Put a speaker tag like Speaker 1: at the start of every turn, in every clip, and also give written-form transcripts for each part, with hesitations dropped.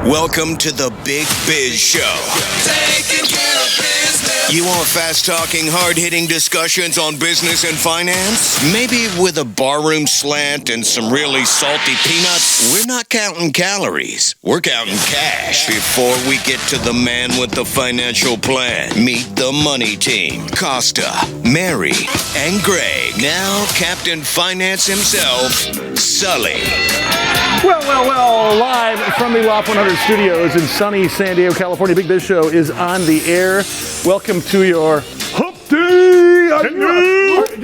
Speaker 1: Welcome to the Big Biz Show. Taking care of business. You want fast-talking, hard-hitting discussions on business and finance? Maybe with a barroom slant and some really salty peanuts? We're not counting calories. We're counting cash. Before we get to the man with the financial plan, meet the money team. Costa, Mary, and Greg. Now, Captain Finance himself, Sully.
Speaker 2: Well, live from the Loft 100 studios in sunny San Diego, California. Big Biz Show is on the air. Welcome to your Hump Day.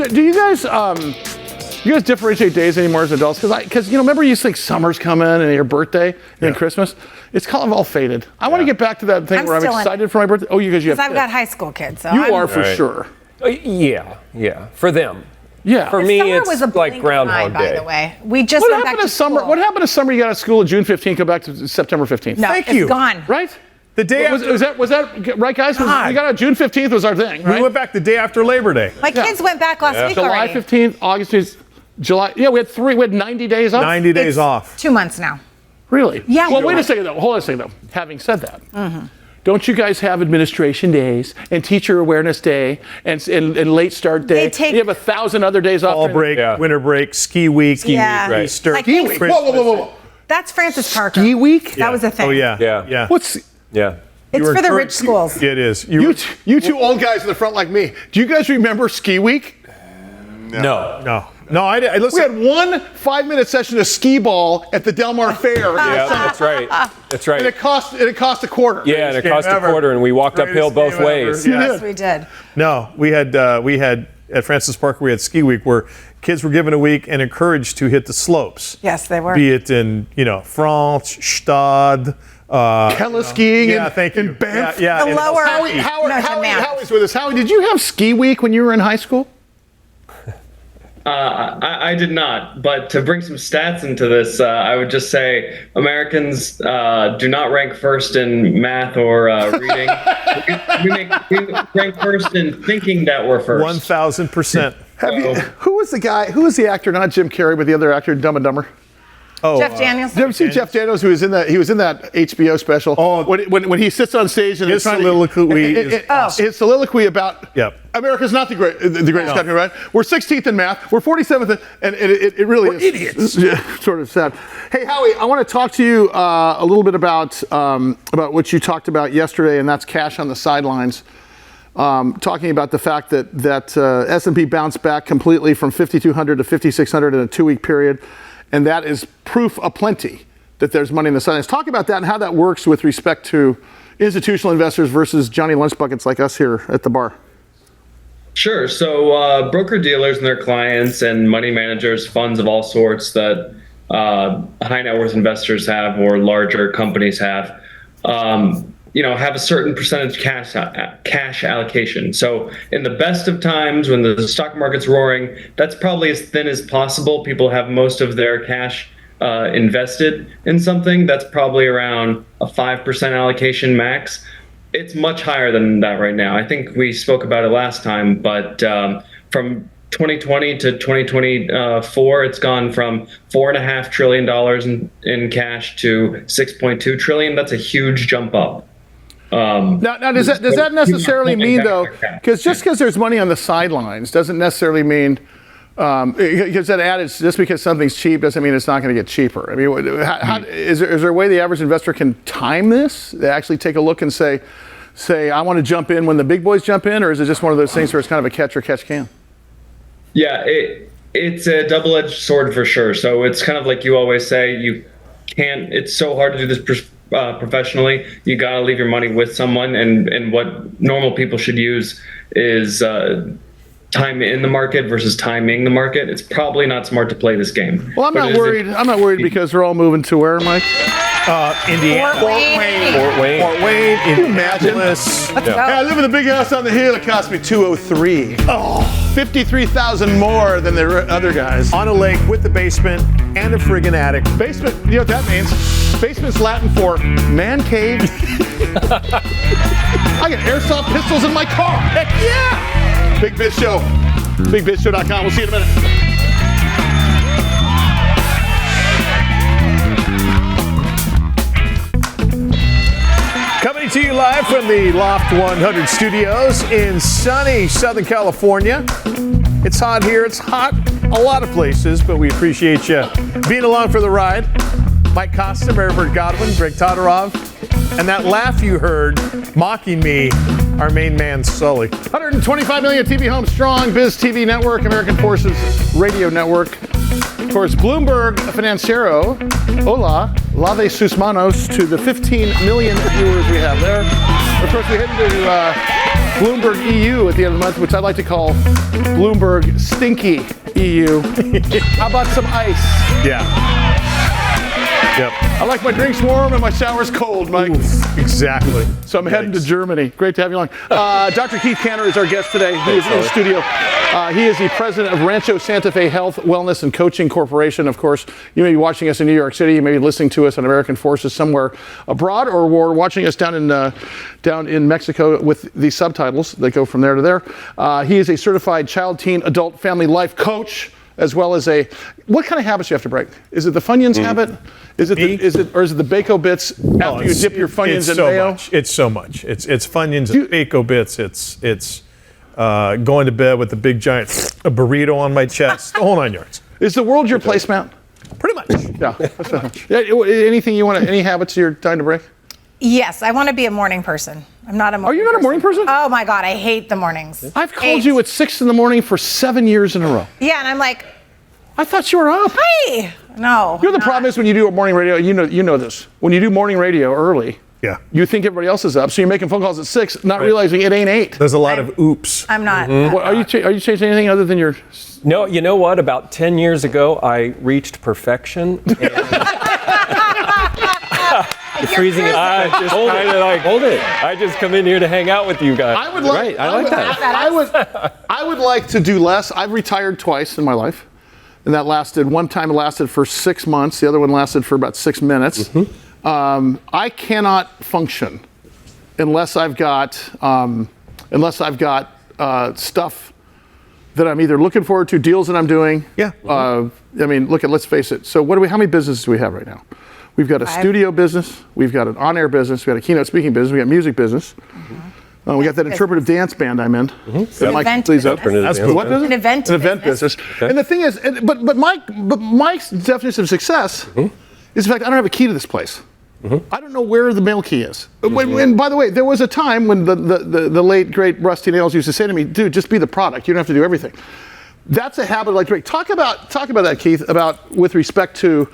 Speaker 2: Do you guys differentiate days anymore as adults? Because remember you used to think summer's coming and your birthday and then Christmas. It's kind of all faded. I want to get back to that thing where I'm excited for my birthday. Oh, because you have kids.
Speaker 3: I've got high school kids. So
Speaker 2: you are for sure.
Speaker 4: Yeah, for them.
Speaker 2: Yeah.
Speaker 4: For me,
Speaker 3: summer
Speaker 4: it's
Speaker 3: was a
Speaker 4: like Groundhog Day.
Speaker 3: By the way, we just went back to
Speaker 2: summer? What happened to summer? You got out of school June 15th, go back to September 15th.
Speaker 3: No, it's gone.
Speaker 2: Right?
Speaker 5: The day after.
Speaker 2: Was that right, guys? We got out June 15th was our thing, right?
Speaker 5: We went back the day after Labor Day.
Speaker 3: My kids went back last week
Speaker 2: July
Speaker 3: already.
Speaker 2: 15th, August 15th, July. Yeah, we had 90 days off.
Speaker 5: 90 days off.
Speaker 3: 2 months now.
Speaker 2: Really?
Speaker 3: Yeah.
Speaker 2: Well, wait a second though. Hold on a second though. Having said that, don't you guys have administration days and teacher awareness day and late start day? You have 1,000 other days off.
Speaker 5: Fall break, winter break, ski week, Easter.
Speaker 3: Like
Speaker 2: ski week. Whoa.
Speaker 3: That's Francis Parker.
Speaker 2: Ski week?
Speaker 3: That was a thing.
Speaker 5: Oh yeah.
Speaker 3: It's for the rich schools.
Speaker 5: It is.
Speaker 2: You two old guys in the front like me. Do you guys remember ski week?
Speaker 5: No. Listen.
Speaker 2: We had one 5-minute session of skee ball at the Del Mar Fair.
Speaker 4: Yeah, that's right.
Speaker 2: And it cost a quarter.
Speaker 4: Yeah, and it cost a quarter, and we walked uphill both ways.
Speaker 3: Yes, we did.
Speaker 5: No, we had at Francis Parker, we had ski week where kids were given a week and encouraged to hit the slopes.
Speaker 3: Yes, they were.
Speaker 5: Be it in, France, Stade,
Speaker 2: Kella skiing
Speaker 5: in
Speaker 2: Banff.
Speaker 3: The lower.
Speaker 2: Howie's with us. Howie, did you have ski week when you were in high school?
Speaker 6: I did not, but to bring some stats into this, I would just say Americans do not rank first in math or reading. we rank first in thinking that we're first.
Speaker 5: 1,000%.
Speaker 2: Who was the actor, not Jim Carrey, but the other actor in Dumb and Dumber?
Speaker 5: Oh,
Speaker 3: Jeff Daniels.
Speaker 2: Did you ever see Jeff Daniels? He was in that HBO special.
Speaker 5: Oh,
Speaker 2: when he sits on stage and
Speaker 5: his soliloquy is awesome.
Speaker 2: His soliloquy about America's not the greatest country, right? We're 16th in math. We're 47th, and it really is
Speaker 5: idiots.
Speaker 2: Yeah, sort of sad. Hey, Howie, I want to talk to you a little bit about what you talked about yesterday, and that's cash on the sidelines. Talking about the fact that S&P bounced back completely from 5,200 to 5,600 in a 2-week period. And that is proof aplenty that there's money in the sidelines. Talk about that and how that works with respect to institutional investors versus Johnny Lunch Buckets like us here at the bar.
Speaker 6: Sure. So broker dealers and their clients and money managers, funds of all sorts that high net worth investors have or larger companies have, have a certain percentage cash allocation. So in the best of times when the stock market's roaring, that's probably as thin as possible. People have most of their cash invested in something. That's probably around a 5% allocation max. It's much higher than that right now. I think we spoke about it last time, but from 2020 to 2024, it's gone from $4.5 trillion in cash to $6.2 trillion. That's a huge jump up.
Speaker 2: Now, does that necessarily mean, though, because just because there's money on the sidelines doesn't necessarily mean, because that adage, just because something's cheap doesn't mean it's not going to get cheaper. I mean, is there a way the average investor can time this? They actually take a look and say, I want to jump in when the big boys jump in, or is it just one of those things where it's kind of a catch or catch can?
Speaker 6: Yeah, it's a double-edged sword for sure. So it's kind of like you always say, it's so hard to do this professionally. You got to leave your money with someone, and what normal people should use is time in the market versus timing the market. It's probably not smart to play this game.
Speaker 2: Well, I'm not worried because they're all moving to where, Mike?
Speaker 5: Indiana.
Speaker 3: Fort Wayne.
Speaker 5: Fort Wayne.
Speaker 2: Can you imagine? Hey, I live in the big house on the hill. It cost me $203. Oh, $53,000 more than the other guys.
Speaker 5: On a lake with the basement and a friggin' attic.
Speaker 2: Basement, you know what that means? Basement's Latin for man cave. I got airsoft pistols in my car. Heck yeah! Big Biz Show. BigBizShow.com. We'll see you in a minute.
Speaker 5: to you live from the Loft 100 studios in sunny Southern California. It's hot here. It's hot a lot of places, but we appreciate you being along for the ride. Mike Costa, Maribert Godwin, Greg Todorov, and that laugh you heard mocking me, our main man, Sully.
Speaker 2: 125 million TV homes strong, BizTV network, American Forces Radio Network. Of course, Bloomberg Financiero. Hola, lave sus manos to the 15 million viewers we have there. Of course, we head into Bloomberg EU at the end of the month, which I like to call Bloomberg Stinky EU. How about some ice?
Speaker 5: Yeah. Yep.
Speaker 2: I like my drinks warm and my showers cold, Mike.
Speaker 5: Exactly.
Speaker 2: So I'm heading to Germany. Great to have you along. Dr. Keith Cantor is our guest today. He is in the studio. He is the president of Rancho Santa Fe Health, Wellness, and Coaching Corporation. Of course, you may be watching us in New York City. You may be listening to us on American Forces somewhere abroad, or watching us down in Mexico with the subtitles that go from there to there. He is a certified child, teen, adult, family life coach, as well as what kind of habits do you have to break? Is it the Funyuns habit? Is it the Bako Bits after you dip your Funyuns in mayo?
Speaker 5: It's so much. It's Funyuns, it's Bako Bits, it's going to bed with a big giant burrito on my chest, the whole 9 yards.
Speaker 2: Is the world your placemat?
Speaker 5: Pretty much.
Speaker 2: Yeah. Anything you want to, any habits you're trying to break?
Speaker 3: Yes, I want to be a morning person. I'm not a morning person.
Speaker 2: Are you not a morning person?
Speaker 3: Oh my God, I hate the mornings.
Speaker 2: I've called you at 6 a.m. for 7 years in a row.
Speaker 3: Yeah, and I'm like,
Speaker 2: I thought you were up.
Speaker 3: hey, no.
Speaker 2: You know, the problem is when you do a morning radio, you know this. When you do morning radio early,
Speaker 5: Yeah.
Speaker 2: you think everybody else is up, so you're making phone calls at 6, not realizing it ain't 8.
Speaker 5: There's a lot of oops.
Speaker 3: I'm not.
Speaker 2: What, are you changing anything other than your?
Speaker 4: No, you know what? About 10 years ago, I reached perfection.
Speaker 3: You're
Speaker 4: freezing it. I just kind of like hold it. I just come in here to hang out with you guys.
Speaker 2: I would like.
Speaker 4: Right, I like that.
Speaker 2: I would like to do less. I've retired twice in my life, and that lasted. One time it lasted for 6 months. The other one lasted for about 6 minutes. I cannot function unless I've got stuff that I'm either looking forward to, deals that I'm doing.
Speaker 5: Yeah.
Speaker 2: I mean, let's face it. So how many businesses do we have right now? We've got a studio business, we've got an on-air business, we've got a keynote speaking business, we got music business. We got that interpretive dance band I'm in.
Speaker 3: Event
Speaker 2: please up.
Speaker 3: business.
Speaker 2: That's what business?
Speaker 3: An event
Speaker 2: business. Okay. And the thing is, but Mike's definition of success is the fact I don't have a key to this place. I don't know where the mail key is. And by the way, there was a time when the late great Rusty Nails used to say to me, "Dude, just be the product. You don't have to do everything." That's a habit I like to break. Talk about that, Keith, about with respect to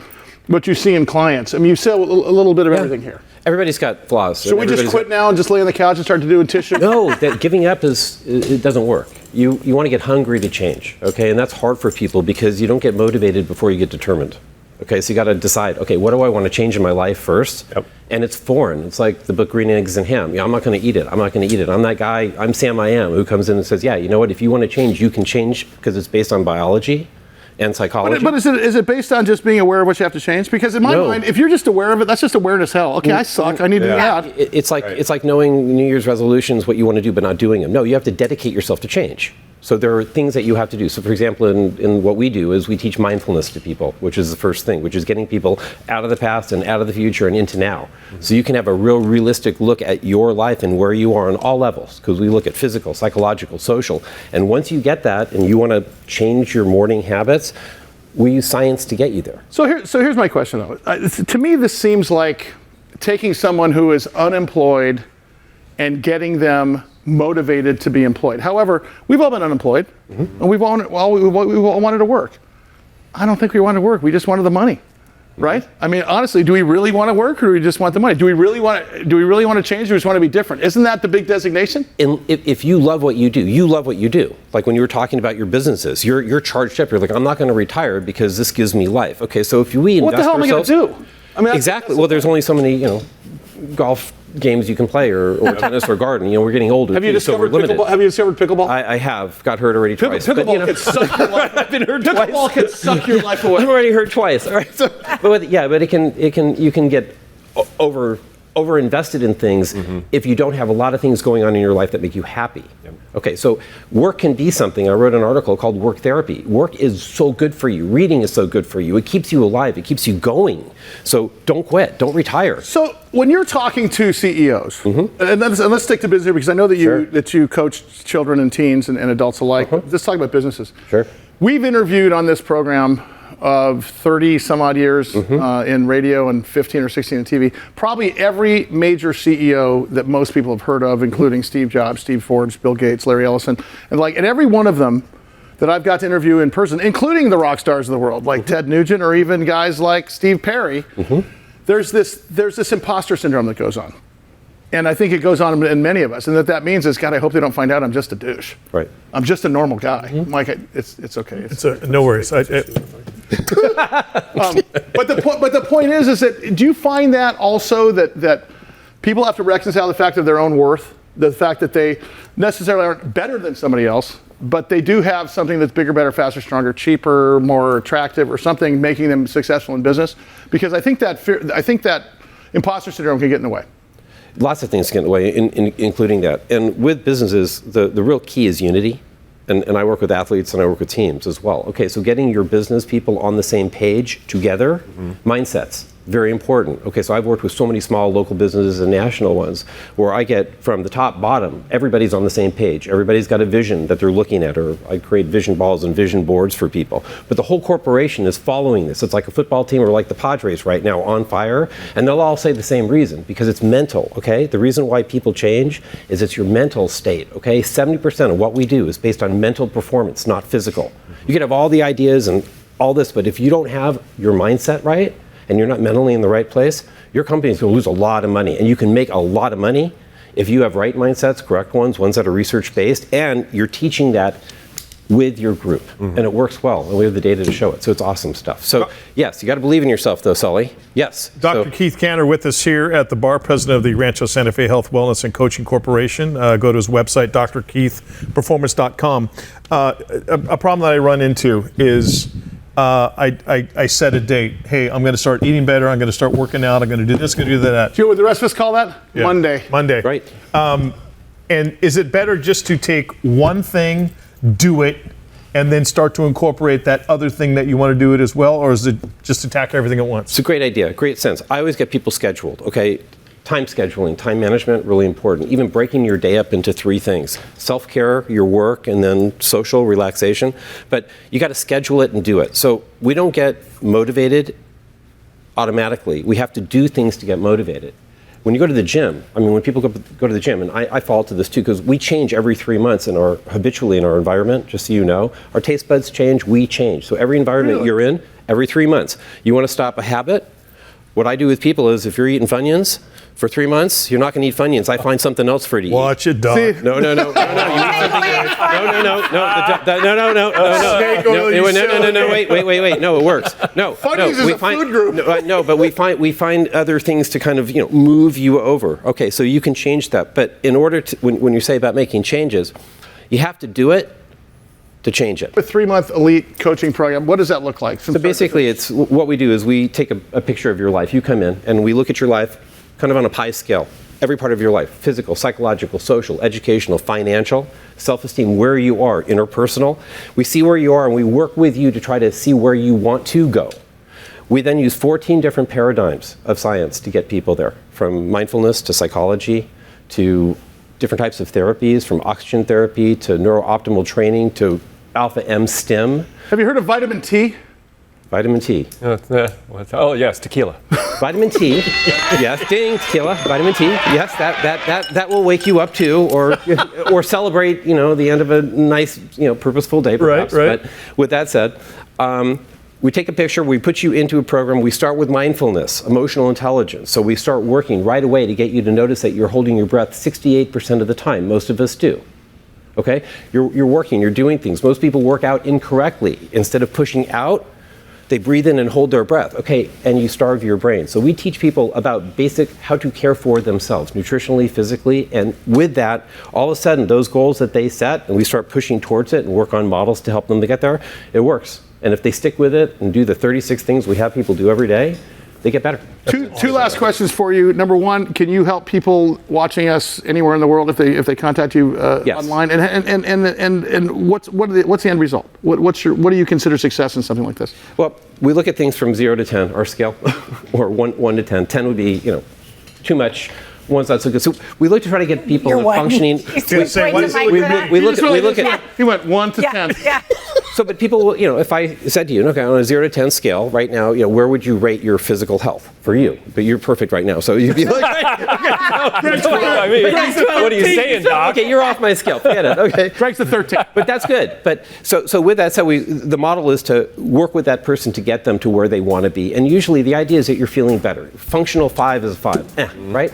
Speaker 2: what you see in clients. I mean, you sell a little bit of everything here.
Speaker 7: Everybody's got flaws.
Speaker 2: Should we just quit now and just lay on the couch and start to do a tissue?
Speaker 7: No, that giving up it doesn't work. You want to get hungry to change, okay? And that's hard for people because you don't get motivated before you get determined. Okay, so you got to decide, okay, what do I want to change in my life first?
Speaker 4: Yep.
Speaker 7: And it's foreign. It's like the book Green Eggs and Ham. I'm not going to eat it. I'm that guy, I'm Sam I Am, who comes in and says, yeah, you know what, if you want to change, you can change because it's based on biology and psychology.
Speaker 2: But is it based on just being aware of what you have to change? Because in my mind, if you're just aware of it, that's just awareness hell. Okay, I suck. I need to do that.
Speaker 7: It's like knowing New Year's resolutions, what you want to do, but not doing them. No, you have to dedicate yourself to change. So there are things that you have to do. So for example, in what we do is we teach mindfulness to people, which is the first thing, which is getting people out of the past and out of the future and into now. So you can have a real realistic look at your life and where you are on all levels, because we look at physical, psychological, social. And once you get that and you want to change your morning habits, we use science to get you there.
Speaker 2: So here's my question though. To me, this seems like taking someone who is unemployed and getting them motivated to be employed. However, we've all been unemployed, and we all wanted to work. I don't think we wanted to work. We just wanted the money, right? I mean, honestly, do we really want to work, or do we just want the money? Do we really want to change, or do we just want to be different? Isn't that the big designation?
Speaker 7: And if you love what you do, you love what you do. Like when you were talking about your businesses, you're charged up. You're like, I'm not going to retire because this gives me life. Okay, so if we invest
Speaker 2: what the hell am I going to do? I mean,
Speaker 7: exactly. Well, there's only so many, golf games you can play or tennis or garden. We're getting older.
Speaker 2: Have you discovered pickleball? Have you discovered pickleball?
Speaker 7: I have. Got hurt already twice.
Speaker 2: Pickleball can suck your life. I've been hurt twice. Pickleball can suck your life away.
Speaker 7: I'm already hurt twice. All right. So, but it can you can get over over-invested in things if you don't have a lot of things going on in your life that make you happy. Okay, so work can be something. I wrote an article called Work Therapy. Work is so good for you. Reading is so good for you. It keeps you alive. It keeps you going. So don't quit. Don't retire.
Speaker 2: So when you're talking to CEOs, and let's stick to business here because I know that you coach children and teens and adults alike. Let's talk about businesses.
Speaker 7: Sure.
Speaker 2: We've interviewed on this program of 30 some odd years in radio and 15 or 16 in TV, probably every major CEO that most people have heard of, including Steve Jobs, Steve Forbes, Bill Gates, Larry Ellison, and every one of them that I've got to interview in person, including the rock stars of the world, like Ted Nugent or even guys like Steve Perry, there's this imposter syndrome that goes on. And I think it goes on in many of us. And that means is, God, I hope they don't find out I'm just a douche.
Speaker 7: Right.
Speaker 2: I'm just a normal guy. Mike, it's okay.
Speaker 5: No worries.
Speaker 2: But the point is that do you find that also that people have to reconcile the fact of their own worth, the fact that they necessarily aren't better than somebody else, but they do have something that's bigger, better, faster, stronger, cheaper, more attractive, or something making them successful in business? Because I think that imposter syndrome can get in the way.
Speaker 7: Lots of things get in the way, including that. And with businesses, the real key is unity. And I work with athletes and I work with teams as well. Okay, so getting your business people on the same page together, mindsets, very important. Okay, so I've worked with so many small local businesses and national ones where I get from the top bottom, everybody's on the same page. Everybody's got a vision that they're looking at, or I create vision balls and vision boards for people. But the whole corporation is following this. It's like a football team or like the Padres right now on fire, and they'll all say the same reason, because it's mental, okay? The reason why people change is it's your mental state, okay? 70% of what we do is based on mental performance, not physical. You can have all the ideas and all this, but if you don't have your mindset right, and you're not mentally in the right place, your company's gonna lose a lot of money. And you can make a lot of money if you have right mindsets, correct ones that are research-based, and you're teaching that with your group. And it works well, and we have the data to show it. So it's awesome stuff. So yes, you gotta believe in yourself though, Sully. Yes.
Speaker 5: Dr. Keith Cantor with us here at the bar, president of the Rancho Santa Fe Health, Wellness, and Coaching Corporation. Go to his website, drkeithperformance.com. A problem that I run into is I set a date. Hey, I'm going to start eating better. I'm going to start working out. I'm going to do this, going to do that.
Speaker 2: Do you know what the rest of us call that?
Speaker 5: Yeah.
Speaker 2: Monday.
Speaker 7: Right.
Speaker 5: And is it better just to take one thing, do it, and then start to incorporate that other thing that you want to do it as well? Or is it just attack everything at once?
Speaker 7: It's a great idea, great sense. I always get people scheduled, okay? Time scheduling, time management, really important. Even breaking your day up into 3 things. Self-care, your work, and then social relaxation. But you got to schedule it and do it. So we don't get motivated automatically. We have to do things to get motivated. When you go to the gym, when people go to the gym, and I fall to this too, because we change every 3 months habitually in our environment, just so you know. Our taste buds change, we change. So every environment you're in, every 3 months. You want to stop a habit? What I do with people is if you're eating Funyuns for 3 months, you're not going to eat Funyuns. I find something else for you to eat.
Speaker 5: Watch it, dog.
Speaker 7: No. You eat something else. No. Wait. No, it works. No.
Speaker 2: Funyuns is a food group.
Speaker 7: No, but we find other things to kind of move you over. Okay, so you can change that. But in order to, when you say about making changes, you have to do it to change it.
Speaker 2: A 3-month elite coaching program, what does that look like?
Speaker 7: So basically, it's what we do is we take a picture of your life. You come in and we look at your life kind of on a pie scale. Every part of your life, physical, psychological, social, educational, financial, self-esteem, where you are, interpersonal. We see where you are and we work with you to try to see where you want to go. We then use 14 different paradigms of science to get people there, from mindfulness to psychology to different types of therapies, from oxygen therapy to neurooptimal training to alpha M STEM.
Speaker 2: Have you heard of vitamin T?
Speaker 7: Vitamin T.
Speaker 4: Oh, yes, tequila.
Speaker 7: Vitamin T. Yes, ding, tequila. Vitamin T. Yes, that will wake you up too, or celebrate, the end of a nice, purposeful day, perhaps.
Speaker 5: Right.
Speaker 7: But with that said, we take a picture, we put you into a program, we start with mindfulness, emotional intelligence. So we start working right away to get you to notice that you're holding your breath 68% of the time. Most of us do. Okay? You're working, you're doing things. Most people work out incorrectly. Instead of pushing out, they breathe in and hold their breath. Okay, and you starve your brain. So we teach people about basic how to care for themselves, nutritionally, physically, and with that, all of a sudden, those goals that they set, and we start pushing towards it and work on models to help them to get there, it works. And if they stick with it and do the 36 things we have people do every day, they get better.
Speaker 2: Two last questions for you. Number one, can you help people watching us anywhere in the world if they contact you
Speaker 7: Yes.
Speaker 2: online? And what's the end result? What do you consider success in something like this?
Speaker 7: Well, we look at things from 0 to 10, our scale, or 1 to 10. 10 would be, too much. 1's not so good. So we look to try to get people
Speaker 3: You're one.
Speaker 7: functioning.
Speaker 3: He's
Speaker 5: Gonna say,
Speaker 3: right
Speaker 5: what
Speaker 3: to
Speaker 5: is
Speaker 3: my
Speaker 5: it?
Speaker 7: We
Speaker 3: crack.
Speaker 7: look at.
Speaker 2: He went 1 to 10.
Speaker 3: Yeah.
Speaker 7: So, but people will, if I said to you, okay, on a 0 to 10 scale, right now, where would you rate your physical health for you? But you're perfect right now, so you'd be like,
Speaker 4: I mean, what are you saying, Doc?
Speaker 7: okay, you're off my scale. Forget it. Okay.
Speaker 2: Greg's the 13.
Speaker 7: But that's good. But so with that, the model is to work with that person to get them to where they want to be. And usually the idea is that you're feeling better. Functional 5 is a 5, right?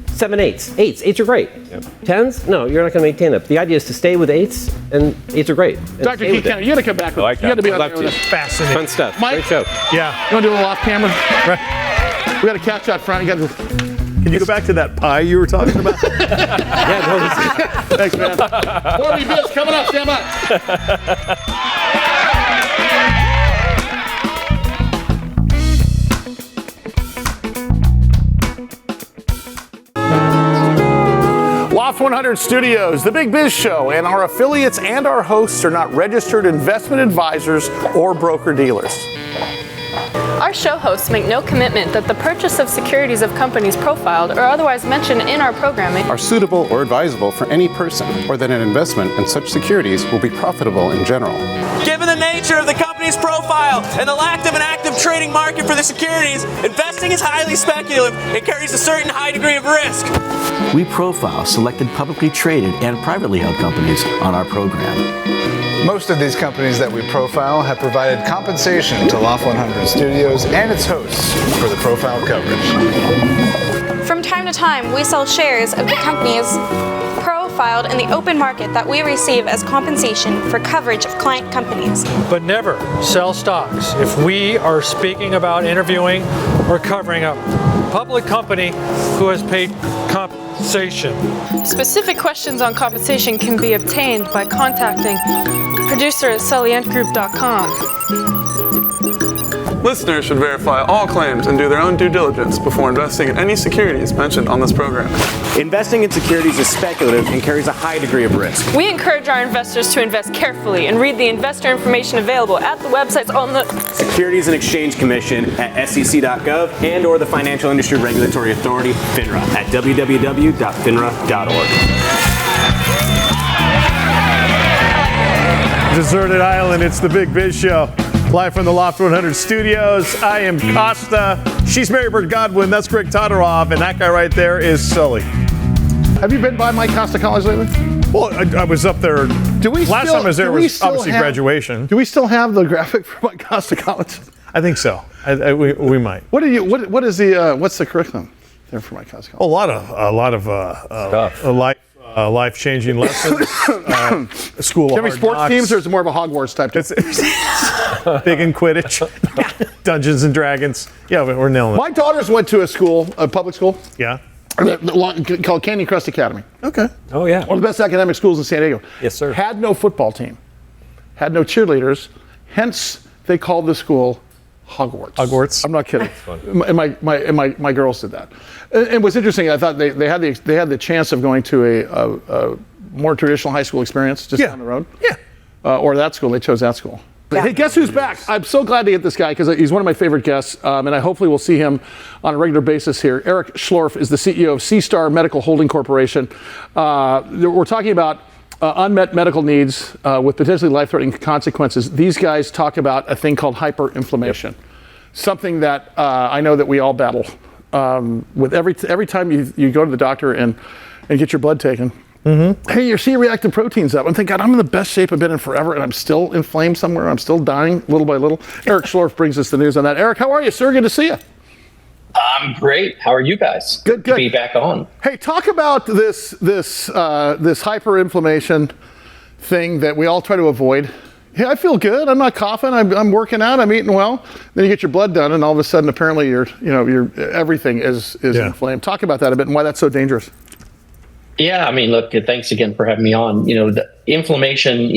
Speaker 7: 7 8s. 8s are great. Yep. 10s? No, you're not going to maintain it. The idea is to stay with 8s, and 8s are great.
Speaker 2: Dr. Keith, you got to come back.
Speaker 4: I like
Speaker 2: You got to be
Speaker 7: I'd
Speaker 2: on
Speaker 7: love
Speaker 2: there with
Speaker 7: to.
Speaker 2: us.
Speaker 5: Fascinating.
Speaker 7: Fun stuff.
Speaker 2: Mike?
Speaker 7: Great show.
Speaker 5: Yeah.
Speaker 2: You want to do a little off camera?
Speaker 5: Right.
Speaker 2: We got a catch out front. You got to.
Speaker 5: Can you go back to that pie you were talking about?
Speaker 2: Thanks, man. More Biz coming up. Stand by. Loft 100 Studios, the Big Biz Show, and our affiliates and our hosts are not registered investment advisors or broker dealers.
Speaker 8: Our show hosts make no commitment that the purchase of securities of companies profiled or otherwise mentioned in our programming
Speaker 9: are suitable or advisable for any person, or that an investment in such securities will be profitable in general.
Speaker 10: Given the nature of the company's profile and the lack of an active trading market for the securities, investing is highly speculative and carries a certain high degree of risk.
Speaker 11: We profile selected publicly traded and privately held companies on our program.
Speaker 12: Most of these companies that we profile have provided compensation to Loft 100 Studios and its hosts for the profile coverage.
Speaker 13: From time to time, we sell shares of the companies profiled in the open market that we receive as compensation for coverage of client companies.
Speaker 14: But never sell stocks if we are speaking about interviewing or covering a public company who has paid compensation.
Speaker 8: Specific questions on compensation can be obtained by contacting producer at sullygroup.com.
Speaker 15: Listeners should verify all claims and do their own due diligence before investing in any securities mentioned on this program.
Speaker 16: Investing in securities is speculative and carries a high degree of risk.
Speaker 8: We encourage our investors to invest carefully and read the investor information available at the websites on the
Speaker 16: Securities and Exchange Commission at sec.gov and or the Financial Industry Regulatory Authority, FINRA, at www.finra.org.
Speaker 5: Deserted Island, it's the Big Biz Show. Live from the Loft 100 Studios. I am Costa. She's Mary Bird Godwin. That's Greg Todorov. And that guy right there is Sully.
Speaker 2: Have you been by Mike Costa College lately?
Speaker 5: Well, I was up there. Last time I was there was obviously graduation.
Speaker 2: Do we still have the graphic for Mike Costa College?
Speaker 5: I think so. We might.
Speaker 2: What is the what's the curriculum there for Mike Costa College?
Speaker 5: A lot of life-changing lessons. School of
Speaker 2: Can we
Speaker 5: Hard
Speaker 2: sports
Speaker 5: Knocks.
Speaker 2: teams, or is it more of a Hogwarts type?
Speaker 5: Big in Quidditch, Dungeons and Dragons. Yeah, we're nailing it.
Speaker 2: My daughters went to a public school.
Speaker 5: Yeah.
Speaker 2: Called Canyon Crest Academy.
Speaker 5: Okay.
Speaker 4: Oh, yeah.
Speaker 2: One of the best academic schools in San Diego.
Speaker 4: Yes, sir.
Speaker 2: Had no football team. Had no cheerleaders. Hence, they called the school Hogwarts.
Speaker 5: Hogwarts.
Speaker 2: I'm not kidding. And my girls did that. And what's interesting, I thought they had the chance of going to a more traditional high school experience just down the road.
Speaker 5: Yeah.
Speaker 2: Or that school. They chose that school. Hey, guess who's back? I'm so glad to get this guy because he's one of my favorite guests, and I hopefully will see him on a regular basis here. Eric Schlorff is the CEO of SeaStar Medical Holding Corporation. We're talking about unmet medical needs with potentially life-threatening consequences. These guys talk about a thing called hyperinflammation, something that I know that we all battle with every time you go to the doctor and get your blood taken. Mm-hmm. Hey, your C-reactive protein's up. I'm thinking, God, I'm in the best shape I've been in forever, and I'm still inflamed somewhere. I'm still dying little by little. Eric Schlorff brings us the news on that. Eric, how are you, sir? Good to see you.
Speaker 17: I'm great. How are you guys?
Speaker 2: Good.
Speaker 17: To be back on.
Speaker 2: Hey, talk about this hyperinflammation thing that we all try to avoid. Yeah, I feel good. I'm not coughing. I'm working out. I'm eating well. Then you get your blood done, and all of a sudden, apparently, your everything is inflamed. Talk about that a bit and why that's so dangerous.
Speaker 17: Yeah, I mean, look, thanks again for having me on. The inflammation,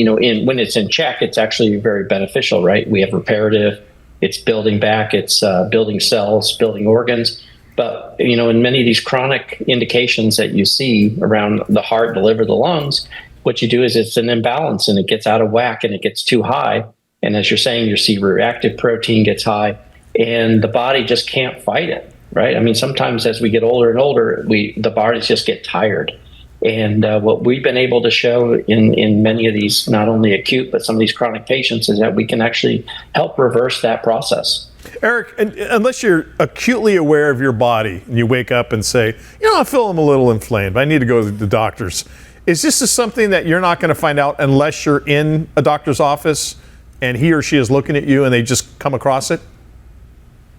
Speaker 17: when it's in check, it's actually very beneficial, right? We have reparative it's building back, it's building cells, building organs. But, in many of these chronic indications that you see around the heart, the liver, the lungs, what you do is it's an imbalance and it gets out of whack and it gets too high. And as you're saying, your C-reactive protein gets high and the body just can't fight it, right? I mean, sometimes as we get older and older, the bodies just get tired. And what we've been able to show in many of these, not only acute, but some of these chronic patients, is that we can actually help reverse that process.
Speaker 5: Eric, unless you're acutely aware of your body and you wake up and say, I feel I'm a little inflamed, I need to go to the doctors. Is this something that you're not going to find out unless you're in a doctor's office and he or she is looking at you and they just come across it?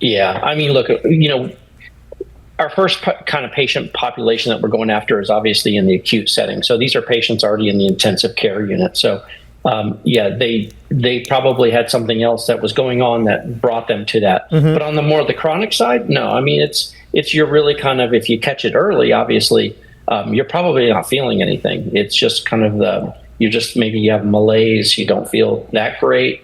Speaker 17: Yeah, I mean, look, our first kind of patient population that we're going after is obviously in the acute setting. So these are patients already in the intensive care unit. So they probably had something else that was going on that brought them to that. Mm-hmm. But on the chronic side, no. I mean, it's you're really kind of, if you catch it early, obviously, you're probably not feeling anything. It's just kind of maybe you have malaise, you don't feel that great.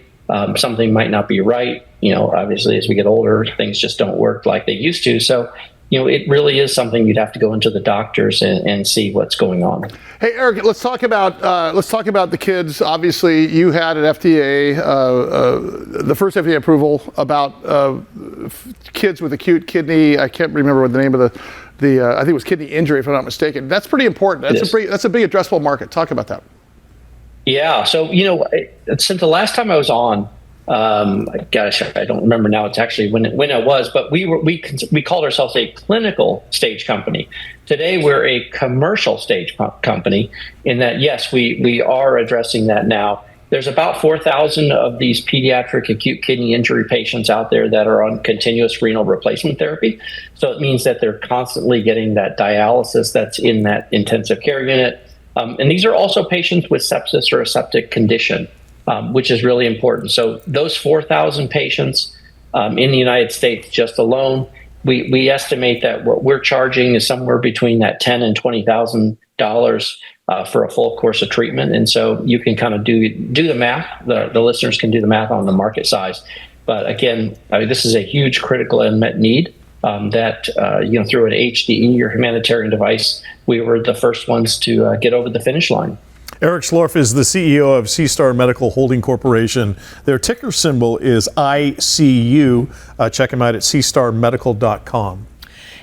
Speaker 17: Something might not be right. Obviously, as we get older, things just don't work like they used to. So, it really is something you'd have to go into the doctors and see what's going on.
Speaker 2: Hey, Eric, let's talk about the kids. Obviously, you had an FDA, the first FDA approval about kids with acute kidney. I can't remember what the name of the I think it was kidney injury, if I'm not mistaken. That's pretty important. That's a big addressable market. Talk about that.
Speaker 17: Yeah. So since the last time I was on. Gosh, I don't remember now. It's actually when it was, but we called ourselves a clinical stage company. Today, we're a commercial stage company in that, yes, we are addressing that now. There's about 4,000 of these pediatric acute kidney injury patients out there that are on continuous renal replacement therapy. So it means that they're constantly getting that dialysis that's in that intensive care unit. And these are also patients with sepsis or a septic condition. Which is really important. So those 4,000 patients in the United States just alone, we estimate that what we're charging is somewhere between that $10,000 and $20,000 for a full course of treatment. And so you can kind of do the math. The listeners can do the math on the market size. But again, this is a huge critical unmet need that through an HDE or humanitarian device, we were the first ones to get over the finish line.
Speaker 5: Eric Schlorff is the CEO of SeaStar Medical Holding Corporation. Their ticker symbol is ICU. Check them out at seastarmedical.com.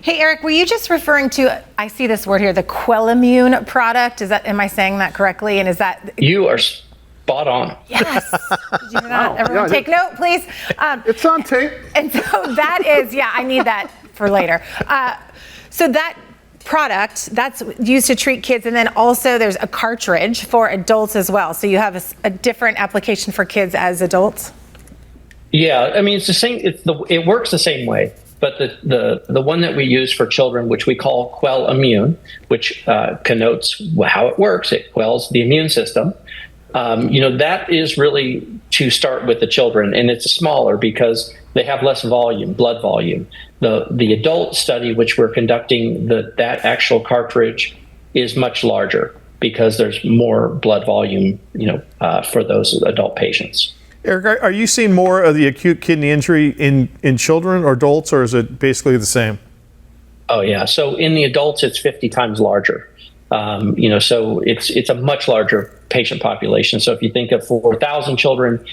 Speaker 3: Hey, Eric, were you just referring to, I see this word here, the QuellImmune product? Am I saying that correctly? And is that...
Speaker 17: You are spot on.
Speaker 3: Yes. Did you not? Everyone take note, please.
Speaker 2: It's on tape.
Speaker 3: And so that is, I need that for later. So that product that's used to treat kids, and then also there's a cartridge for adults as well. So you have a different application for kids as adults.
Speaker 17: Yeah, I mean it's the same. It works the same way, but the one that we use for children, which we call QuellImmune, which connotes how it works. It quells the immune system. That is really to start with the children, and it's smaller because they have less volume, blood volume. The adult study, which we're conducting, that actual cartridge is much larger because there's more blood volume, for those adult patients.
Speaker 5: Eric, are you seeing more of the acute kidney injury in children or adults, or is it basically the same?
Speaker 17: Oh yeah. So in the adults, it's 50 times larger. So it's a much larger patient population. So if you think of 4,000 children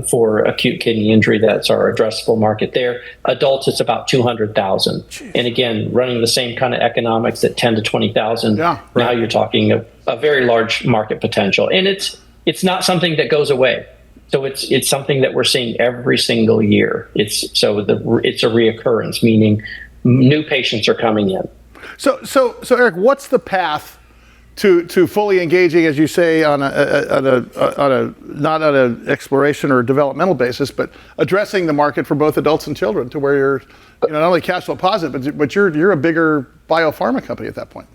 Speaker 17: for acute kidney injury, that's our addressable market there. Adults, it's about 200,000. And again, running the same kind of economics at 10 to 20,000. Yeah, right. Now you're talking a very large market potential, and it's not something that goes away. So it's something that we're seeing every single year. It's a reoccurrence, meaning new patients are coming in.
Speaker 2: So Eric, what's the path to fully engaging, as you say, on a not on an exploration or developmental basis, but addressing the market for both adults and children to where you're not only cash flow positive, but you're a bigger biopharma company at that point?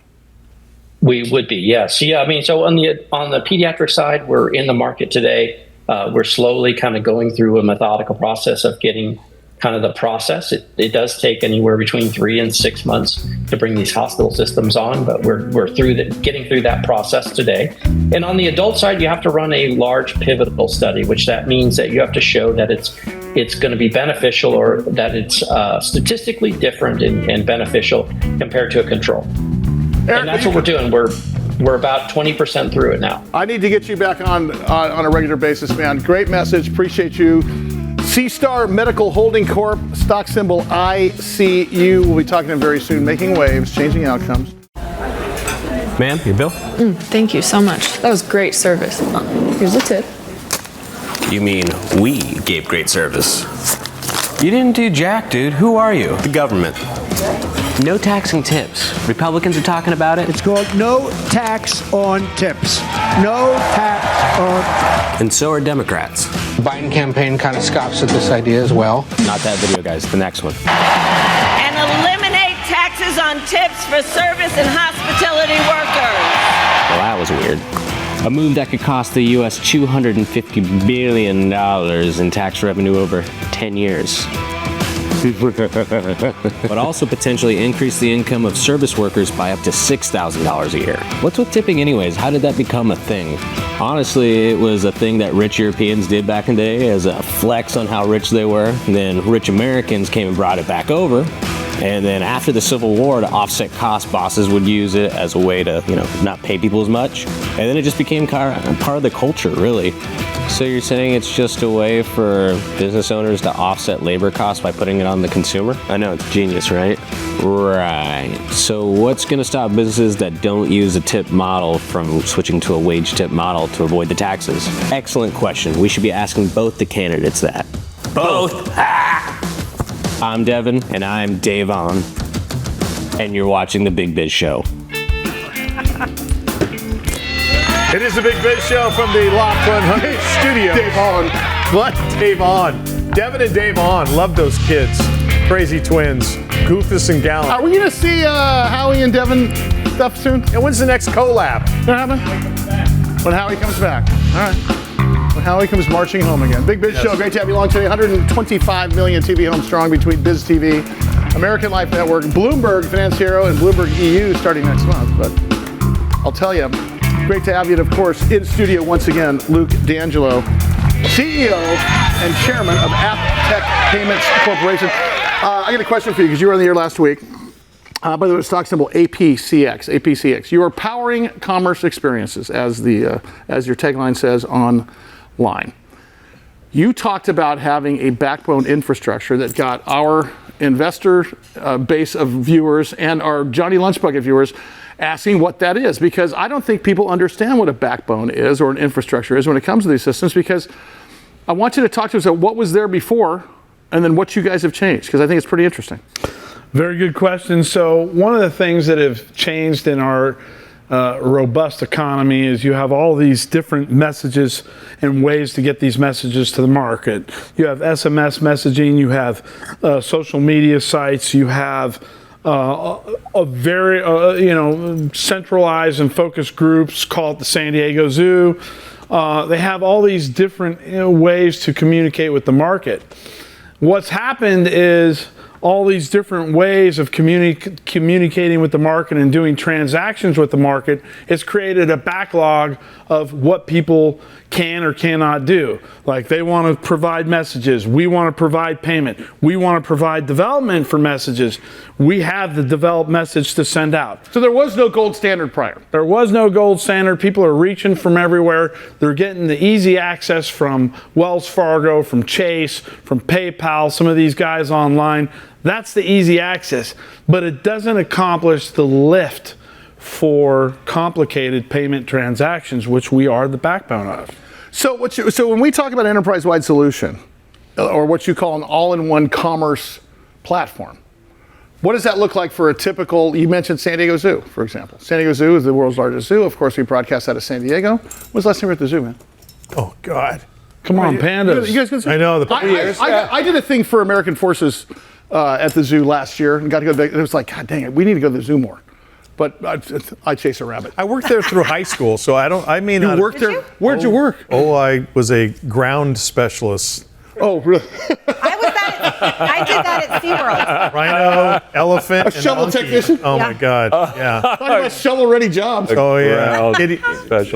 Speaker 17: We would be, yes. Yeah, I mean, so on the pediatric side, we're in the market today. We're slowly kind of going through a methodical process of getting kind of the process. It does take anywhere between 3 and 6 months to bring these hospital systems on, but we're getting through that process today. And on the adult side, you have to run a large pivotal study, which that means that you have to show that it's it's going to be beneficial, or that it's statistically different and beneficial compared to a control.
Speaker 2: Eric,
Speaker 17: and that's what we're doing. We're about 20% through it now.
Speaker 2: I need to get you back on a regular basis, man. Great message. Appreciate you. SeaStar Medical Holding Corp, stock symbol ICU. We'll be talking to them very soon. Making waves, changing outcomes.
Speaker 18: Ma'am, your bill?
Speaker 8: Thank you so much. That was great service. Here's a tip.
Speaker 18: You mean we gave great service? You didn't do jack, dude. Who are you? The government. No taxing tips. Republicans are talking about it.
Speaker 19: It's called no tax on tips. No tax on...
Speaker 18: And so are Democrats.
Speaker 20: Biden campaign kind of scoffs at this idea as well.
Speaker 18: Not that video, guys. The next one.
Speaker 21: And eliminate taxes on tips for service and hospitality workers.
Speaker 18: Well, that was weird. A move that could cost the U.S. $250 billion in tax revenue over 10 years. But also potentially increase the income of service workers by up to $6,000 a year. What's with tipping anyways? How did that become a thing? Honestly, it was a thing that rich Europeans did back in the day as a flex on how rich they were. And then rich Americans came and brought it back over. And then after the Civil War, to offset costs, bosses would use it as a way to, not pay people as much. And then it just became part of the culture, really. So you're saying it's just a way for business owners to offset labor costs by putting it on the consumer? I know, it's genius, right? Right. So what's going to stop businesses that don't use a tip model from switching to a wage tip model to avoid the taxes? Excellent question. We should be asking both the candidates that. Both. I'm Devin, and I'm Dave On, and you're watching The Big Biz Show.
Speaker 5: It is The Big Biz Show from the Loft 100 studio.
Speaker 2: Dave On.
Speaker 5: What? Dave On. Devin and Dave On. Love those kids. Crazy twins. Goofus and Gallant.
Speaker 2: Are we going to see Howie and Devin stuff soon?
Speaker 5: And when's the next collab?
Speaker 2: What happened? When Howie comes back. All right. When Howie comes marching home again. Big Biz Show. Great to have you along today. 125 million TV homes strong between BizTV, American Life Network, Bloomberg Financiero, and Bloomberg EU starting next month. But I'll tell you, great to have you. And of course, in studio once again, Luke D'Angelo, CEO and chairman of AppTech Payments Corporation. I got a question for you because you were on the air last week. By the way, stock symbol APCX. APCX. You are powering commerce experiences, as your tagline says online. You talked about having a backbone infrastructure that got our investor base of viewers and our Johnny Lunch Bucket viewers asking what that is, because I don't think people understand what a backbone is or an infrastructure is when it comes to these systems, because I want you to talk to us about what was there before and then what you guys have changed, because I think it's pretty interesting.
Speaker 22: Very good question. So one of the things that have changed in our robust economy is you have all these different messages and ways to get these messages to the market. You have SMS messaging, you have social media sites, you have a very centralized and focused groups called the San Diego Zoo. They have all these different ways to communicate with the market. What's happened is all these different ways of communicating with the market and doing transactions with the market has created a backlog of what people can or cannot do. Like, they want to provide messages. We want to provide payment. We want to provide development for messages. We have the developed message to send out.
Speaker 2: So there was no gold standard prior.
Speaker 22: There was no gold standard. People are reaching from everywhere. They're getting the easy access from Wells Fargo, from Chase, from PayPal, some of these guys online. That's the easy access, but it doesn't accomplish the lift for complicated payment transactions, which we are the backbone of.
Speaker 2: So when we talk about an enterprise-wide solution, or what you call an all-in-one commerce platform, what does that look like for a typical, you mentioned San Diego Zoo, for example. San Diego Zoo is the world's largest zoo. Of course, we broadcast out of San Diego. When's the last time we were at the zoo, man?
Speaker 5: Oh, God.
Speaker 22: Come on, pandas.
Speaker 2: You guys can see?
Speaker 5: I know, the years.
Speaker 2: I did a thing for American Forces at the zoo last year and got to go back. It was like, God dang it, we need to go to the zoo more. But I chase a rabbit.
Speaker 5: I worked there through high school, so
Speaker 2: You worked there? Where'd you work?
Speaker 5: Oh, I was a ground specialist.
Speaker 2: Oh, really?
Speaker 3: I was that at I did that at SeaWorld.
Speaker 5: Rhino, elephant,
Speaker 2: A shovel
Speaker 5: and monkey.
Speaker 2: technician?
Speaker 5: Oh my God! Yeah.
Speaker 2: Talk about shovel-ready jobs.
Speaker 5: Oh yeah.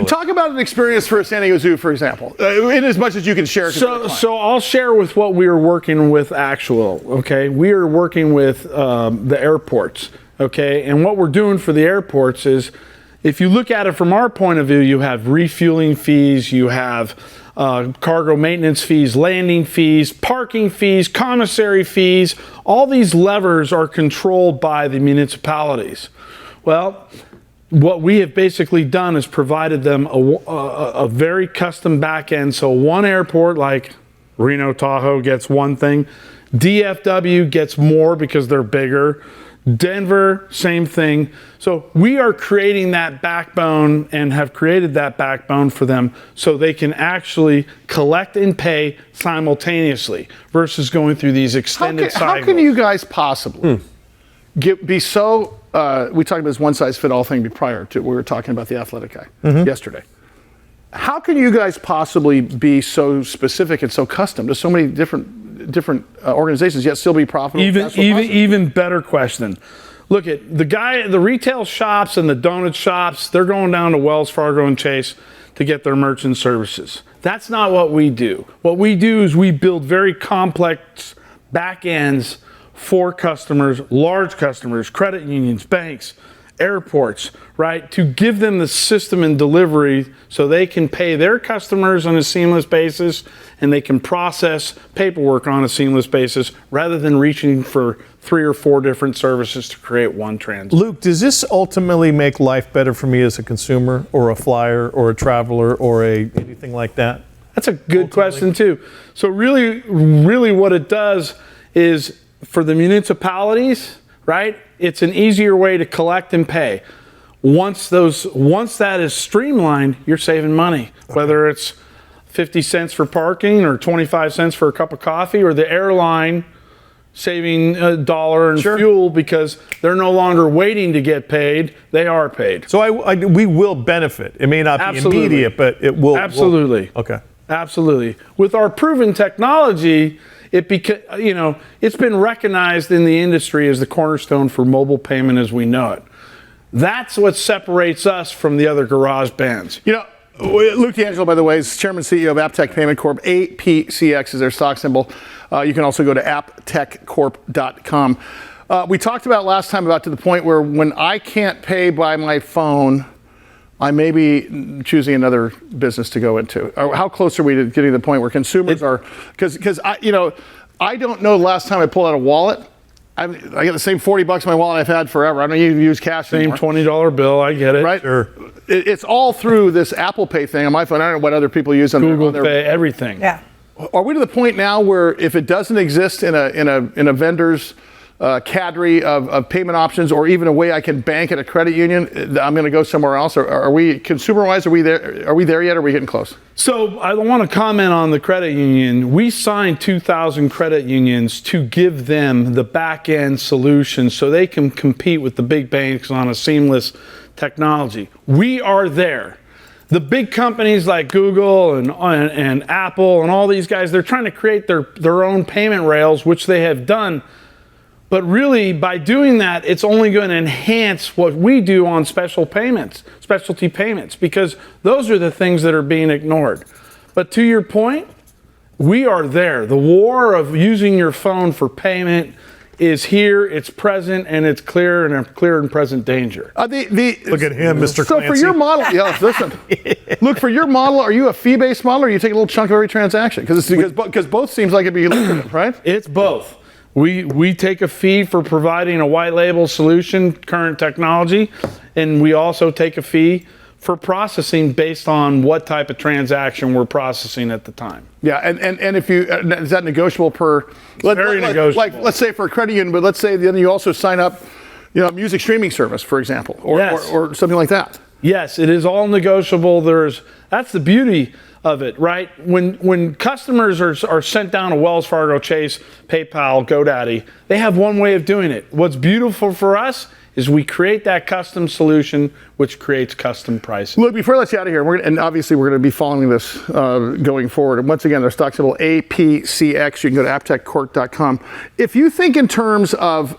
Speaker 2: Talk about an experience for San Diego Zoo, for example, in as much as you can share.
Speaker 22: So I'll share with what we are working with actual, okay? We are working with the airports, okay? And what we're doing for the airports is, if you look at it from our point of view, you have refueling fees, you have cargo maintenance fees, landing fees, parking fees, commissary fees. All these levers are controlled by the municipalities. Well, what we have basically done is provided them a very custom back end. So one airport like Reno Tahoe gets one thing. DFW gets more because they're bigger. Denver, same thing. So we are creating that backbone and have created that backbone for them so they can actually collect and pay simultaneously versus going through these extended cycles.
Speaker 2: How can you guys possibly be so, we talked about this one-size-fit-all thing prior to, we were talking about the athletic guy yesterday. How can you guys possibly be so specific and so custom to so many different organizations yet still be profitable?
Speaker 22: Even better question. Look at the retail shops and the donut shops, they're going down to Wells Fargo and Chase to get their merchant services. That's not what we do. What we do is we build very complex back ends for customers, large customers, credit unions, banks, airports, right? To give them the system and delivery so they can pay their customers on a seamless basis and they can process paperwork on a seamless basis rather than reaching for 3 or 4 different services to create one transaction.
Speaker 5: Luke, does this ultimately make life better for me as a consumer or a flyer or a traveler or anything like that?
Speaker 22: That's a good question too. So really what it does is for the municipalities, right? It's an easier way to collect and pay. Once that is streamlined, you're saving money. Whether it's 50 cents for parking or 25 cents for a cup of coffee, or the airline saving $1 in fuel because they're no longer waiting to get paid, they are paid.
Speaker 5: So we will benefit. It may not be immediate, but it will.
Speaker 22: Absolutely.
Speaker 5: Okay.
Speaker 22: Absolutely. With our proven technology, it's been recognized in the industry as the cornerstone for mobile payment as we know it. That's what separates us from the other garage bands.
Speaker 2: You know, Luke D'Angelo, by the way, is Chairman and CEO of AppTech Payment Corp. APCX is their stock symbol. You can also go to apptechcorp.com. We talked about last time about to the point where when I can't pay by my phone, I may be choosing another business to go into. How close are we to getting to the point where consumers are? Because I don't know the last time I pulled out a wallet. I got the same $40 in my wallet I've had forever. I don't even use cash anymore.
Speaker 22: Same $20 bill. I get it.
Speaker 2: Right.
Speaker 22: Sure.
Speaker 2: It's all through this Apple Pay thing on my phone. I don't know what other people use on
Speaker 22: Google
Speaker 2: their
Speaker 22: Pay, everything.
Speaker 3: Yeah.
Speaker 2: Are we to the point now where if it doesn't exist in a vendor's cadre of payment options, or even a way I can bank at a credit union, I'm going to go somewhere else? Or are we, consumer-wise, are we there yet? Or are we getting close?
Speaker 22: So I want to comment on the credit union. We signed 2,000 credit unions to give them the back-end solution so they can compete with the big banks on a seamless technology. We are there. The big companies like Google and Apple and all these guys, they're trying to create their own payment rails, which they have done. But really, by doing that, it's only going to enhance what we do on specialty payments, because those are the things that are being ignored. But to your point, we are there. The war of using your phone for payment is here, it's present, and it's clear and present danger.
Speaker 5: Look at him, Mr. Clancy.
Speaker 2: So for your model, listen. Look, for your model, are you a fee-based model, or you take a little chunk of every transaction? Because both seems like it'd be lucrative, right?
Speaker 22: It's both. We take a fee for providing a white label solution, current technology, and we also take a fee for processing based on what type of transaction we're processing at the time.
Speaker 2: Yeah, and if you, is that negotiable per?
Speaker 22: Very negotiable.
Speaker 2: Like, let's say for a credit union, but let's say then you also sign up, music streaming service, for example, or something like that.
Speaker 22: Yes, it is all negotiable. That's the beauty of it, right? When customers are sent down a Wells Fargo, Chase, PayPal, GoDaddy, they have one way of doing it. What's beautiful for us is we create that custom solution, which creates custom pricing.
Speaker 2: Look, before I let you out of here, and obviously we're going to be following this going forward. And once again, their stock symbol APCX. You can go to apptechcorp.com. If you think in terms of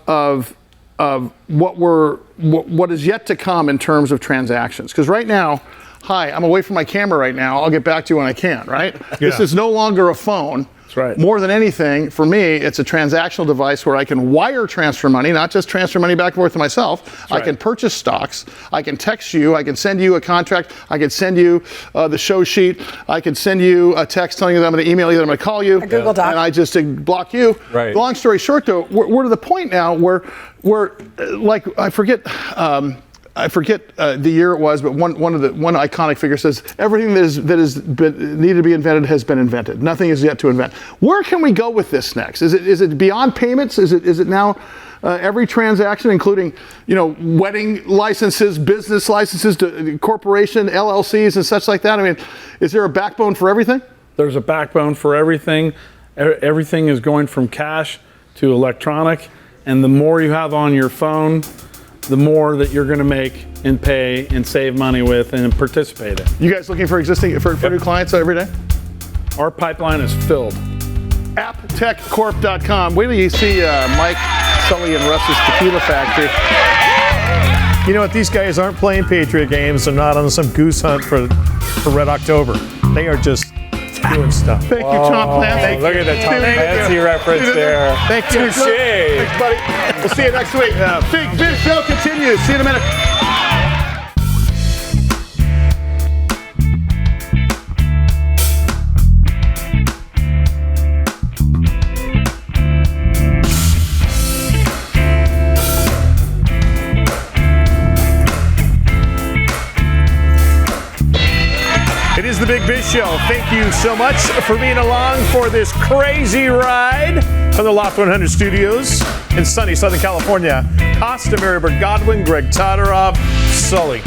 Speaker 2: what is yet to come in terms of transactions, because right now, hi, I'm away from my camera right now. I'll get back to you when I can, right? Yeah. This is no longer a phone.
Speaker 22: That's right.
Speaker 2: More than anything, for me, it's a transactional device where I can wire transfer money, not just transfer money back and forth to myself. I can purchase stocks. I can text you. I can send you a contract. I can send you the show sheet. I can send you a text telling you that I'm going to email you, that I'm going to call you.
Speaker 3: A Google Doc.
Speaker 2: And I just block you.
Speaker 4: Right.
Speaker 2: Long story short, though, we're to the point now where like, I forget the year it was, but one iconic figure says everything that is needed to be invented has been invented. Nothing is yet to invent. Where can we go with this next? Is it beyond payments? Is it now every transaction, including wedding licenses, business licenses, to corporation, LLCs, and such like that? I mean, is there a backbone for everything?
Speaker 22: There's a backbone for everything. Everything is going from cash to electronic, and the more you have on your phone, the more that you're going to make and pay and save money with and participate in.
Speaker 2: You guys looking for new clients every day?
Speaker 22: Our pipeline is filled.
Speaker 2: AppTechCorp.com. Wait till you see Mike, Sully, and Russ's Tequila Factory.
Speaker 5: You know what? These guys aren't playing Patriot games. They're not on some goose hunt for Red October. They are just doing stuff.
Speaker 2: Thank you, Tom Clancy.
Speaker 4: Look at the Tom Clancy reference there.
Speaker 2: Thank you.
Speaker 4: Touche.
Speaker 2: Thanks, buddy. We'll see you next week. Big Biz Show continues. See you in a minute.
Speaker 5: It is the Big Biz Show. Thank you so much for being along for this crazy ride from the Loft 100 Studios in sunny Southern California. Costa, Marybird, Godwin, Greg Todorov, Sully.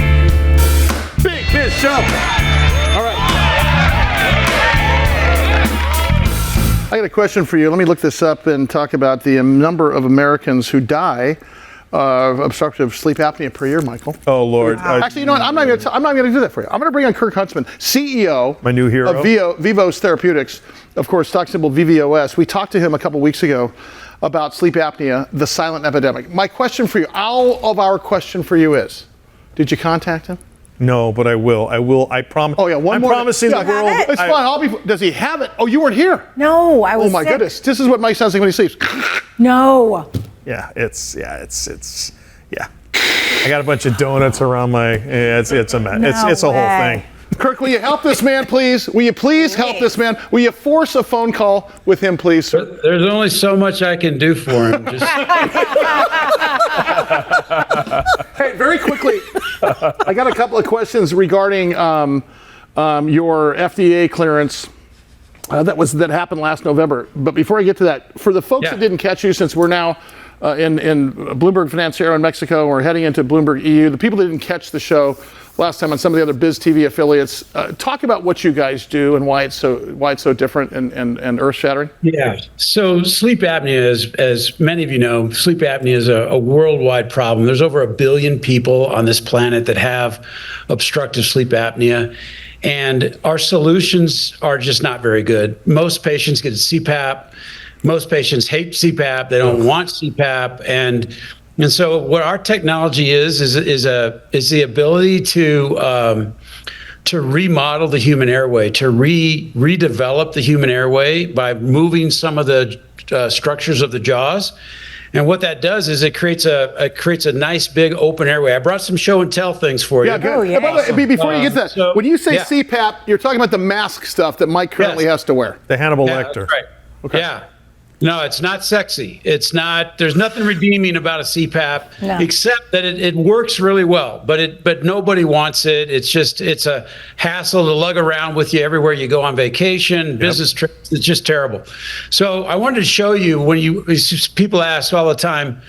Speaker 2: Big Biz Show. All right. I got a question for you. Let me look this up and talk about the number of Americans who die of obstructive sleep apnea per year, Michael.
Speaker 5: Oh, Lord.
Speaker 2: Actually, you know what? I'm not going to do that for you. I'm going to bring on Kirk Huntsman, CEO
Speaker 5: my new hero.
Speaker 2: of Vivos Therapeutics, of course, stock symbol VVOS. We talked to him a couple weeks ago about sleep apnea, the silent epidemic. My question for you, our question for you is, did you contact him?
Speaker 5: No, but I will. I promise.
Speaker 2: Oh, yeah,
Speaker 5: I'm promising the world.
Speaker 2: It's fine. Does he have it? Oh, you weren't here.
Speaker 3: No, I was
Speaker 2: Oh, my
Speaker 3: sick.
Speaker 2: goodness. This is what Mike sounds like when he sleeps.
Speaker 3: No.
Speaker 5: Yeah, it's. I got a bunch of donuts around my. It's a mess. It's a whole thing.
Speaker 2: Kirk, will you help this man, please? Will you please help this man? Will you force a phone call with him, please, sir?
Speaker 1: There's only so much I can do for him.
Speaker 2: Hey, very quickly, I got a couple of questions regarding your FDA clearance. That happened last November. But before I get to that, for the folks that didn't catch you, since we're now in Bloomberg Financiero in Mexico, we're heading into Bloomberg EU. The people that didn't catch the show last time on some of the other BizTV affiliates, talk about what you guys do and why it's so different and earth-shattering.
Speaker 1: Yeah. So sleep apnea, as many of you know, sleep apnea is a worldwide problem. There's over 1 billion people on this planet that have obstructive sleep apnea. And our solutions are just not very good. Most patients get CPAP. Most patients hate CPAP. They don't want CPAP. And so what our technology is the ability to remodel the human airway, to redevelop the human airway by moving some of the structures of the jaws. And what that does is it creates a nice big open airway. I brought some show and tell things for you.
Speaker 2: Yeah, good. Oh, by the way, before you get to that, when you say CPAP, you're talking about the mask stuff that Mike currently has to wear.
Speaker 5: The Hannibal Lecter.
Speaker 1: That's right.
Speaker 2: Okay.
Speaker 1: Yeah. No, it's not sexy. It's not. There's nothing redeeming about a CPAP except that it works really well. But nobody wants it. It's a hassle to lug around with you everywhere you go on vacation, business trips. It's just terrible. So I wanted to show you people ask all the time,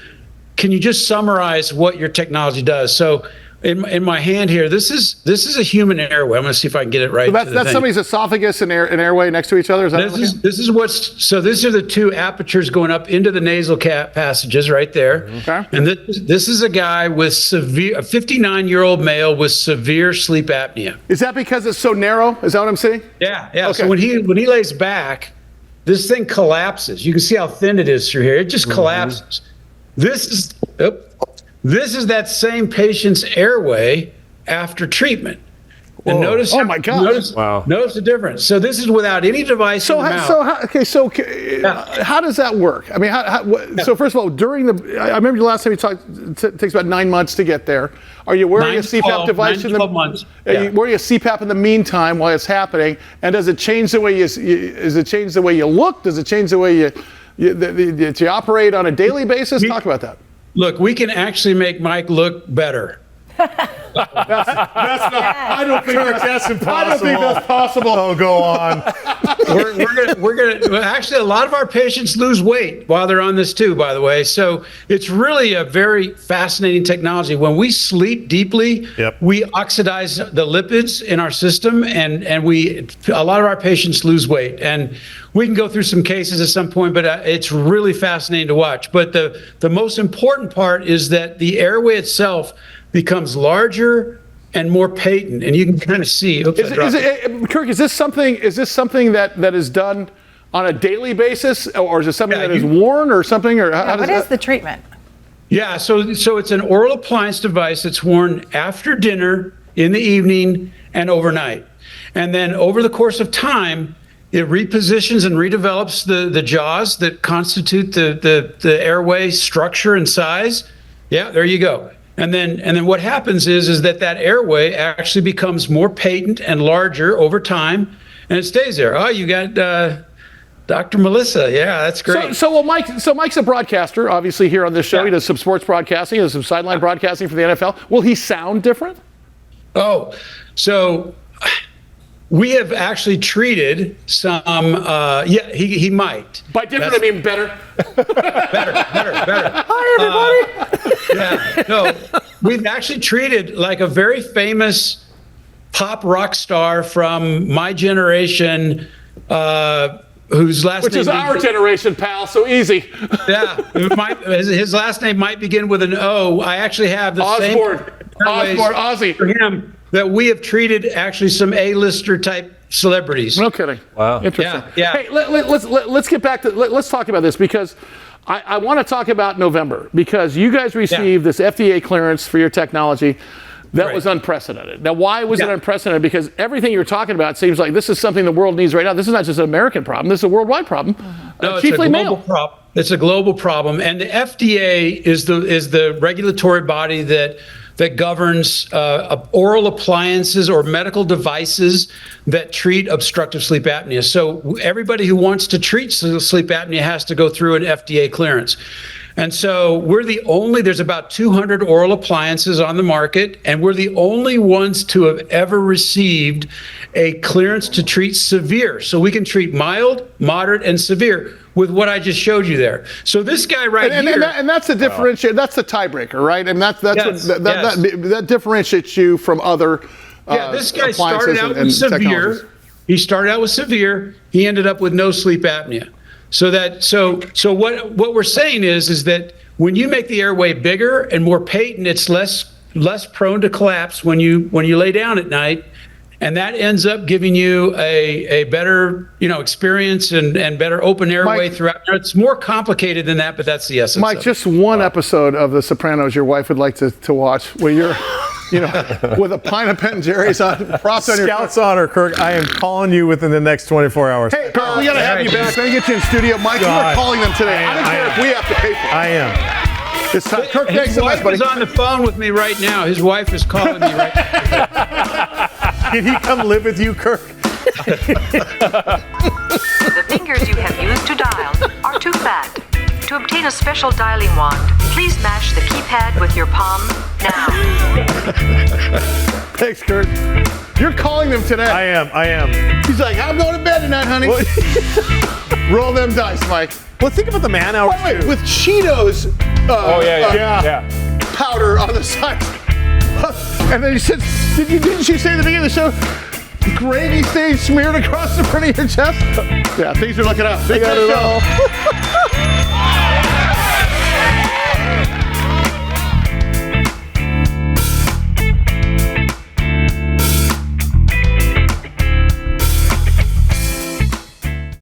Speaker 1: can you just summarize what your technology does? So in my hand here, this is a human airway. I'm going to see if I can get it right.
Speaker 2: So that's somebody's esophagus and airway next to each other. Is that
Speaker 1: these are the two apertures going up into the nasal passages right there.
Speaker 2: Okay.
Speaker 1: And this is a guy with a 59-year-old male with severe sleep apnea.
Speaker 2: Is that because it's so narrow? Is that what I'm saying?
Speaker 1: Yeah.
Speaker 2: Okay.
Speaker 1: So when he lays back, this thing collapses. You can see how thin it is through here. It just collapses. This is that same patient's airway after treatment. And notice,
Speaker 2: oh my God!
Speaker 1: Notice the difference. So this is without any device in the mouth.
Speaker 2: How does that work? I mean, so first of all, I remember the last time you talked. It takes about 9 months to get there. Are you wearing a CPAP device?
Speaker 1: 9 to 12 months.
Speaker 2: Are you wearing a CPAP in the meantime while it's happening? And does it change the way you look? Does it change the way you operate on a daily basis? Talk about that.
Speaker 1: Look, we can actually make Mike look better.
Speaker 5: That's not. I don't think that's impossible.
Speaker 2: I don't think that's possible.
Speaker 5: Oh, go on.
Speaker 1: we're gonna actually, a lot of our patients lose weight while they're on this too, by the way. So it's really a very fascinating technology. When we sleep deeply, we oxidize the lipids in our system, and a lot of our patients lose weight. And we can go through some cases at some point, but it's really fascinating to watch. But the most important part is that the airway itself becomes larger and more patent, and you can kind of see.
Speaker 2: Kirk, is this something that is done on a daily basis, or is it something that is worn, or something, or
Speaker 3: what is the treatment?
Speaker 1: Yeah, so it's an oral appliance device that's worn after dinner, in the evening, and overnight, and then over the course of time, it repositions and redevelops the jaws that constitute the airway structure and size. Yeah, there you go. And then what happens is that airway actually becomes more patent and larger over time, and it stays there. Oh, you got Dr. Melissa. Yeah, that's great.
Speaker 2: So Mike's a broadcaster, obviously, here on this show. He does some sports broadcasting, he does some sideline broadcasting for the NFL. Will he sound different?
Speaker 1: Oh, so we have actually treated some, he might.
Speaker 2: By different, I mean better.
Speaker 1: better.
Speaker 2: Hi, everybody.
Speaker 1: No, we've actually treated like a very famous pop rock star from my generation, whose last
Speaker 2: Which
Speaker 1: name
Speaker 2: is our generation, pal, so easy.
Speaker 1: Yeah, his last name might begin with an O. I actually have the
Speaker 2: Osborne, Ozzy.
Speaker 1: For him, that we have treated actually some A-lister type celebrities.
Speaker 2: No kidding.
Speaker 4: Wow.
Speaker 2: Interesting.
Speaker 1: Yeah.
Speaker 2: Hey, let's get back to, let's talk about this, because I want to talk about November, because you guys received this FDA clearance for your technology. That was unprecedented. Now, why was it unprecedented? Because everything you're talking about seems like this is something the world needs right now. This is not just an American problem. This is a worldwide problem.
Speaker 1: No,
Speaker 2: chiefly
Speaker 1: it's a global
Speaker 2: male.
Speaker 1: problem. It's a global problem, and the FDA is the regulatory body that governs oral appliances or medical devices that treat obstructive sleep apnea. So everybody who wants to treat sleep apnea has to go through an FDA clearance. And so there's about 200 oral appliances on the market, and we're the only ones to have ever received a clearance to treat severe. So we can treat mild, moderate, and severe with what I just showed you there. So this guy here.
Speaker 2: And that's the differentiator. That's the tiebreaker, right? And that differentiates you from other
Speaker 1: this guy started out with severe. He started out with severe. He ended up with no sleep apnea. So what we're saying is that when you make the airway bigger and more patent, it's less prone to collapse when you lay down at night, and that ends up giving you a better experience and better open airway throughout. It's more complicated than that, but that's the essence.
Speaker 2: Mike, just one episode of The Sopranos your wife would like to watch, where you're with a pint of Ben & Jerry's on, props on your
Speaker 5: Scouts honor, Kirk. I am calling you within the next 24 hours.
Speaker 2: Hey, Kirk, we got to have you back. Let me get you in studio. Mike, we're calling them today. I don't care if we have to pay for it.
Speaker 5: I am.
Speaker 2: It's time. Kirk, thanks so much, buddy.
Speaker 1: His wife is on the phone with me right now. His wife is calling me right now.
Speaker 5: Can he come live with you, Kirk?
Speaker 6: The fingers you have used to dial are too fat. To obtain a special dialing wand, please mash the keypad with your palm now.
Speaker 2: Thanks, Kirk. You're calling them today.
Speaker 5: I am.
Speaker 2: He's like, I'm going to bed tonight, honey. Roll them dice, Mike.
Speaker 5: Well, think about the man hours.
Speaker 2: Wait, with Cheetos powder on the side. And then he says, didn't you say at the beginning of the show, gravy stain smeared across the front of your chest? Yeah, things are looking up. Big show.